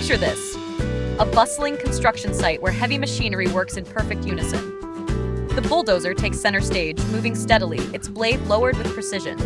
Picture this: a bustling construction site where heavy machinery works in perfect unison. The bulldozer takes center stage, moving steadily, its blade lowered with precision.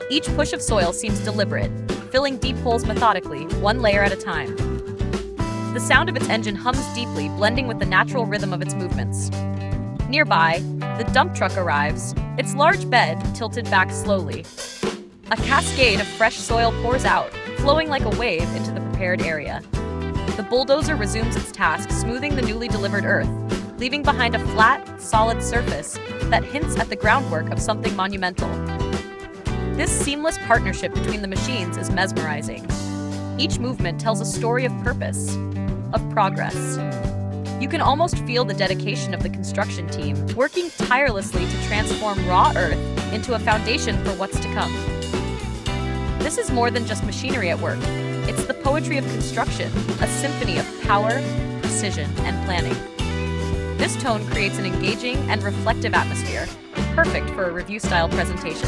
Each push of soil seems deliberate, filling deep holes methodically, one layer at a time. The sound of its engine hums deeply, blending with the natural rhythm of its movements. Nearby, the dump truck arrives, its large bed tilted back slowly. A cascade of fresh soil pours out, flowing like a wave into the prepared area. The bulldozer resumes its task, smoothing the newly delivered earth, leaving behind a flat, solid surface that hints at the groundwork of something monumental. This seamless partnership between the machines is mesmerizing. Each movement tells a story of purpose, of progress. You can almost feel the dedication of the construction team, working tirelessly to transform raw earth into a foundation for what's to come. This is more than just machinery at work. It's the poetry of construction, a symphony of power, precision, and planning. This tone creates an engaging and reflective atmosphere, perfect for a review-style presentation.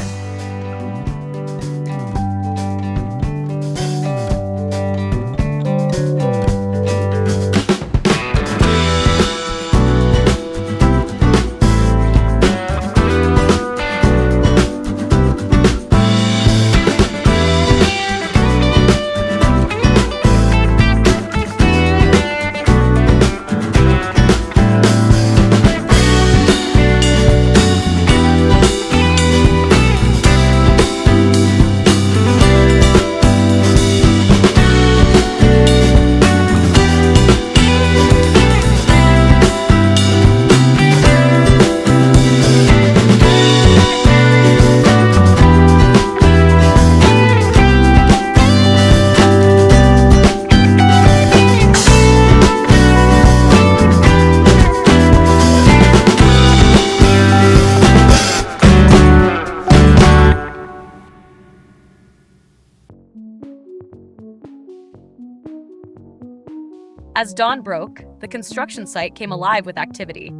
As dawn broke, the construction site came alive with activity.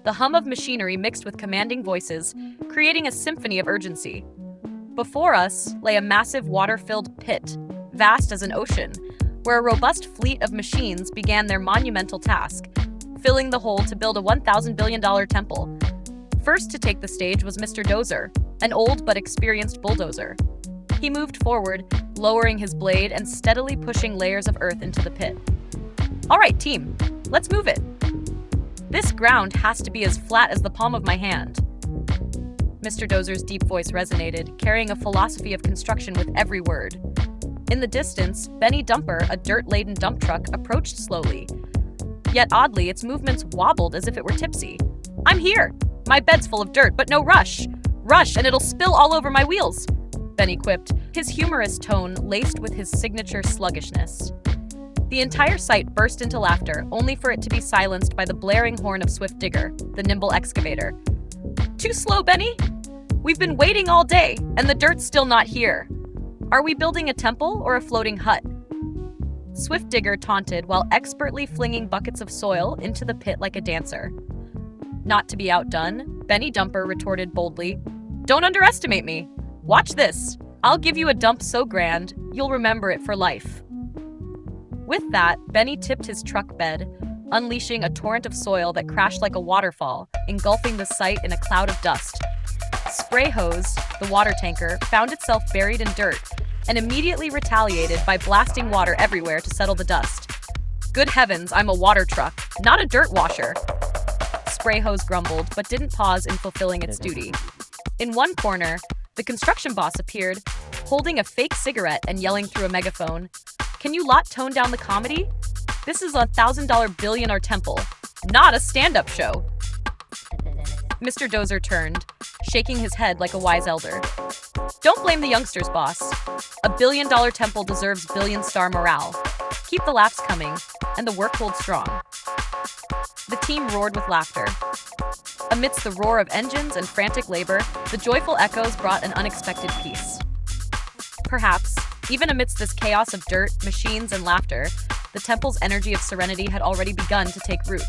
The hum of machinery mixed with commanding voices, creating a symphony of urgency. Before us lay a massive water-filled pit, vast as an ocean, where a robust fleet of machines began their monumental task, filling the hole to build a $1,000 billion temple. First to take the stage was Mr. Dozer, an old but experienced bulldozer. He moved forward, lowering his blade and steadily pushing layers of earth into the pit. All right, team, let's move it. This ground has to be as flat as the palm of my hand. Mr. Dozer's deep voice resonated, carrying a philosophy of construction with every word. In the distance, Benny Dumper, a dirt-laden dump truck, approached slowly. Yet oddly, its movements wobbled as if it were tipsy. I'm here! My bed's full of dirt, but no rush! Rush, and it'll spill all over my wheels! Benny quipped, his humorous tone laced with his signature sluggishness. The entire site burst into laughter, only for it to be silenced by the blaring horn of Swift Digger, the nimble excavator. Too slow, Benny? We've been waiting all day, and the dirt's still not here. Are we building a temple or a floating hut? Swift Digger taunted while expertly flinging buckets of soil into the pit like a dancer. Not to be outdone, Benny Dumper retorted boldly, Don't underestimate me. Watch this. I'll give you a dump so grand, you'll remember it for life. With that, Benny tipped his truck bed, unleashing a torrent of soil that crashed like a waterfall, engulfing the site in a cloud of dust. Spray Hose, the water tanker, found itself buried in dirt and immediately retaliated by blasting water everywhere to settle the dust. Good heavens, I'm a water truck, not a dirt washer. Spray Hose grumbled, but didn't pause in fulfilling its duty. In one corner, the construction boss appeared, holding a fake cigarette and yelling through a megaphone, Can you lot tone down the comedy? This is a $1,000 billionaire temple, not a stand-up show. Mr. Dozer turned, shaking his head like a wise elder. Don't blame the youngsters, boss. A billion-dollar temple deserves billion-star morale. Keep the laughs coming, and the work holds strong. The team roared with laughter. Amidst the roar of engines and frantic labor, the joyful echoes brought an unexpected peace. Perhaps, even amidst this chaos of dirt, machines, and laughter, the temple's energy of serenity had already begun to take root.